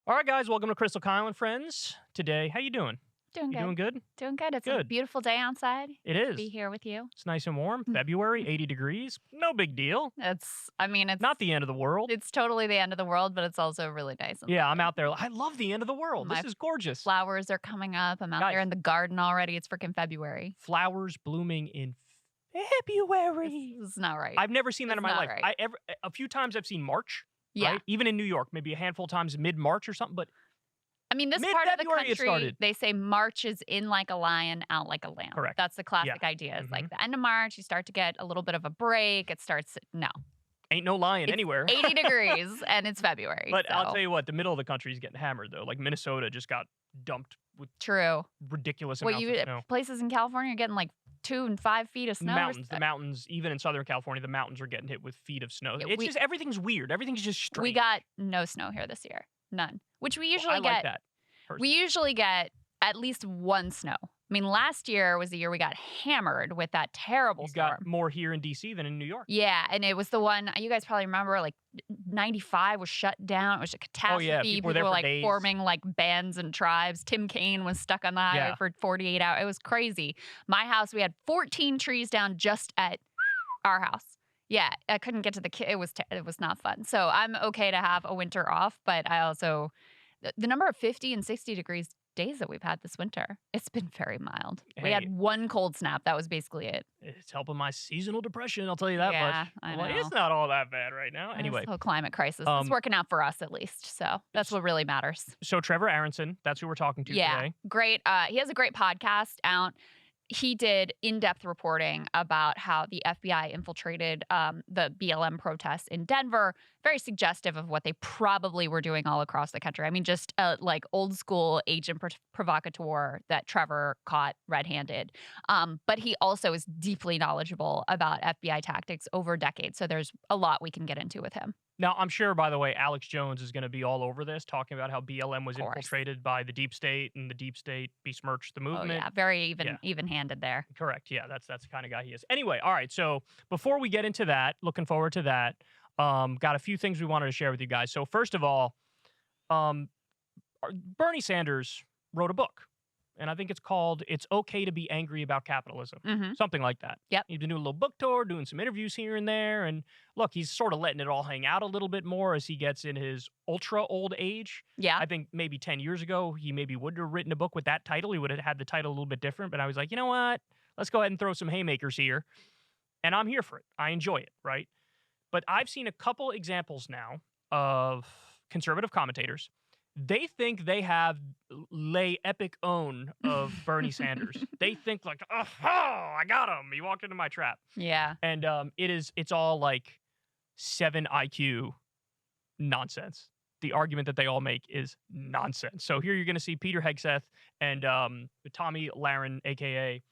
All right, guys, welcome to Crystal Kyle and Friends. Today, how you doing? Doing You good. doing good? Doing good. It's a Good. beautiful day outside. It To is. be here with you. It's nice and warm. February, 80 degrees. No big deal. It's Not the end of the world. it's totally the end of the world, but it's also really nice. And Yeah, I'm lovely. out there. I love the end of the world. My This is gorgeous. Flowers are coming up. I'm out there Guys. in the garden already. It's freaking February. Flowers blooming in February. This is not right. I've never seen that in It's my not life. right. A few times I've seen March. Yeah. Right? Even in New York, maybe a handful of times mid-March or something, but I mean, this part of the Mid-February it country, started. they say March is in like a lion, out like a lamb. Correct. That's the classic idea. It's Mhm. like the end of March, you start to get a little bit of a break. It starts, no, ain't no lion It's anywhere. 80 degrees and it's February. But I'll so. tell you what, the middle of the country is getting hammered, though. Like Minnesota just got dumped with True. ridiculous Well, amounts of snow. places in California are getting like 2 and 5 feet of snow. The mountains, even in Southern California, the mountains are getting hit with feet of snow. Yeah, It's just everything's weird. Everything's just strange. We got no snow here this year. None. Which we Well, usually I get. like that. We usually get at least one snow. I mean, last year was the year we got hammered with that terrible You storm. got more here in DC than in New York. Yeah, and it was the one you guys probably remember. Like 95 was shut down. It was a catastrophe. Oh, yeah, people were there for like days. forming like bands and tribes. Tim Kaine was stuck on the highway Yeah. for 48 hours. It was crazy. My house, we had 14 trees down just at our house. Yeah, I couldn't get to the kid. It was not fun. So I'm okay to have a winter off, but I also the number of 50 and 60 degrees days that we've had this winter, it's been very mild. We Hey. had one cold snap. That was basically it. It's helping my seasonal depression, I'll tell you that Yeah, much. I Well, know. it's not all that bad right now. Anyway, This whole climate crisis. um, It's working out for us at least. So that's what really matters. so Trevor Aronson, that's who we're talking to Yeah, today. great. He has a great podcast out. He did in-depth reporting about how the FBI infiltrated the BLM protests in Denver. Very suggestive of what they probably were doing all across the country. I mean, just like old school agent provocateur that Trevor caught red-handed. But he also is deeply knowledgeable about FBI tactics over decades. So there's a lot we can get into with him. Now, I'm sure, by the way, Alex Jones is going to be all over this, talking about how BLM was Of course. infiltrated by the deep state and the deep state besmirched the Oh movement. yeah, very Yeah. even-handed there. Correct. Yeah, that's the kind of guy he is. Anyway, all right. So before we get into that, looking forward to that. Got a few things we wanted to share with you guys. So first of all, Bernie Sanders wrote a book, and I think it's called "It's Okay to Be Angry About Capitalism," Mm-hmm. something like that. Yep. He's been doing a little book tour, doing some interviews here and there, and look, he's sort of letting it all hang out a little bit more as he gets in his ultra old age. Yeah. I think maybe 10 years ago, he maybe wouldn't have written a book with that title. He would have had the title a little bit different, but I was like, you know what? Let's go ahead and throw some haymakers here. And I'm here for it. I enjoy it, right? But I've seen a couple examples now of conservative commentators. They think they have lay epic own of Bernie Sanders. They think like, oh, I got him. He walked into my trap. Yeah. And it's all like 7 IQ nonsense. The argument that they all make is nonsense. So here you're going to see Peter Hegseth and Tommy Lahren, aka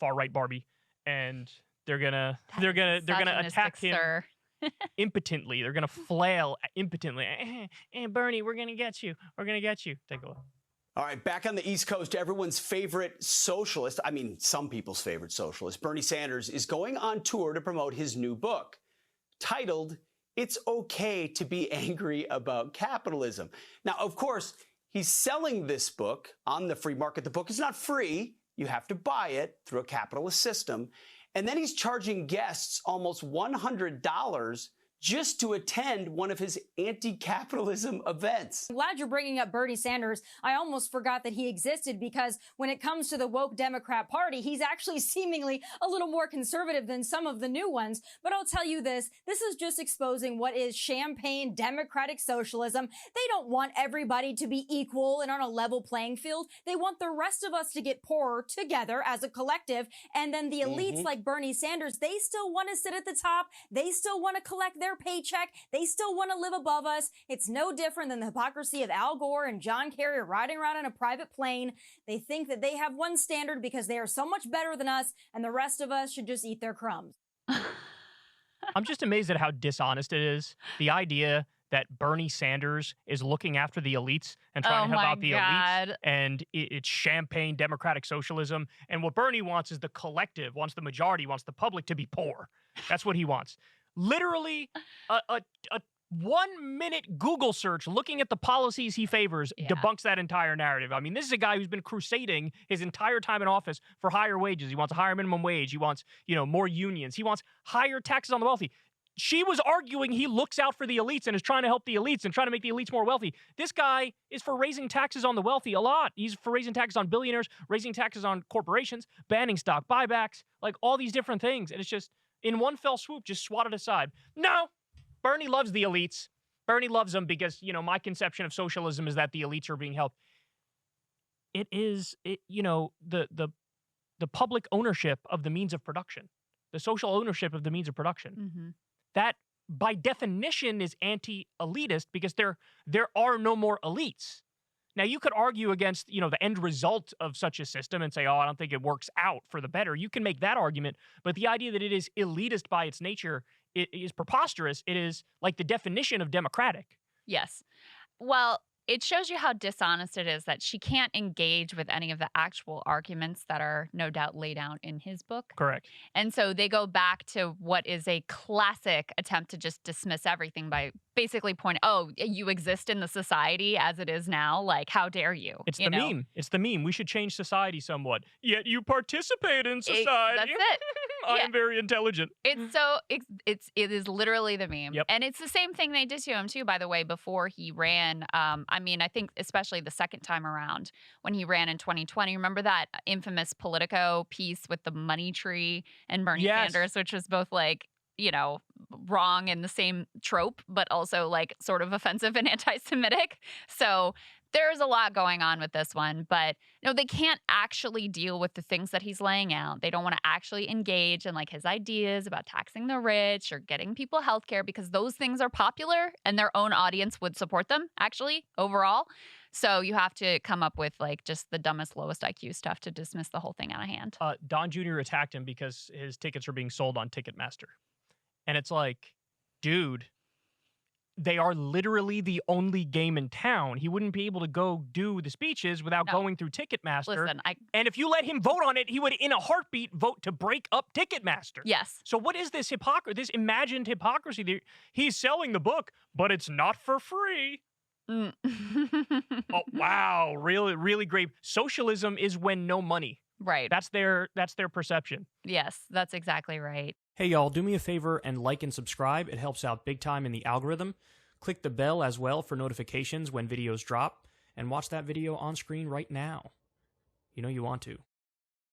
far right Barbie, and they're gonna attack him Sir. impotently. They're gonna flail impotently. Bernie, we're gonna get you. We're gonna get you. Take a look. All right, back on the East Coast, everyone's favorite socialist, I mean, some people's favorite socialist, Bernie Sanders, is going on tour to promote his new book titled, "It's Okay to Be Angry About Capitalism." Now, of course, he's selling this book on the free market. The book is not free. You have to buy it through a capitalist system. And then he's charging guests almost $100 just to attend one of his anti-capitalism events. I'm glad you're bringing up Bernie Sanders. I almost forgot that he existed because when it comes to the woke Democrat Party, he's actually seemingly a little more conservative than some of the new ones. But I'll tell you this is just exposing what is champagne democratic socialism. They don't want everybody to be equal and on a level playing field. They want the rest of us to get poorer together as a collective. And then the elites like Bernie Sanders, they still want to sit at the top. They still want to collect their paycheck. They still want to live above us. It's no different than the hypocrisy of Al Gore and John Kerry riding around in a private plane. They think that they have one standard because they are so much better than us, and the rest of us should just eat their crumbs. I'm just amazed at how dishonest it is. The idea that Bernie Sanders is looking after the elites and trying to help out the elites, and it's champagne democratic socialism. And what Bernie wants is the collective, wants the majority, wants the public to be poor. That's what he wants. Literally, a 1-minute Google search looking at the policies he favors debunks that entire narrative. I mean, this is a guy who's been crusading his entire time in office for higher wages. He wants a higher minimum wage. He wants, more unions. He wants higher taxes on the wealthy. She was arguing he looks out for the elites and is trying to help the elites and trying to make the elites more wealthy. This guy is for raising taxes on the wealthy a lot. He's for raising taxes on billionaires, raising taxes on corporations, banning stock buybacks, like all these different things. And it's just, in one fell swoop, just swatted aside. No! Bernie loves the elites. Bernie loves them because, my conception of socialism is that the elites are being helped. It is, the public ownership of the means of production, the social ownership of the means of production. Mm-hmm. That, by definition, is anti-elitist because there are no more elites. Now, you could argue against, the end result of such a system and say, I don't think it works out for the better. You can make that argument, but the idea that it is elitist by its nature is preposterous. It is like the definition of democratic. Yes. Well, it shows you how dishonest it is that she can't engage with any of the actual arguments that are no doubt laid out in his book. Correct. And so they go back to what is a classic attempt to just dismiss everything by basically pointing, you exist in the society as it is now. Like, how dare you? It's the meme. It's the meme. We should change society somewhat. Yet you participate in society. That's it. I am very intelligent. It is literally the meme. Yep. And it's the same thing they did to him too, by the way, before he ran. I think especially the second time around when he ran in 2020. Remember that infamous Politico piece with the money tree and Bernie Sanders, which was both like, wrong in the same trope, but also like sort of offensive and anti-Semitic. So there's a lot going on with this one, but they can't actually deal with the things that he's laying out. They don't want to actually engage in like his ideas about taxing the rich or getting people healthcare because those things are popular and their own audience would support them actually overall. So you have to come up with like just the dumbest, lowest IQ stuff to dismiss the whole thing out of hand. Don Jr. attacked him because his tickets are being sold on Ticketmaster. And it's like, dude, they are literally the only game in town. He wouldn't be able to go do the speeches without going through Ticketmaster. Listen, and if you let him vote on it, he would, in a heartbeat, vote to break up Ticketmaster. Yes. So what is this this imagined hypocrisy? He's selling the book, but it's not for free. Oh, wow. Really, really great. Socialism is when no money. Right. That's their perception. Yes, that's exactly right. Hey, y'all, do me a favor and like and subscribe. It helps out big time in the algorithm. Click the bell as well for notifications when videos drop, and watch that video on screen right now. You know you want to.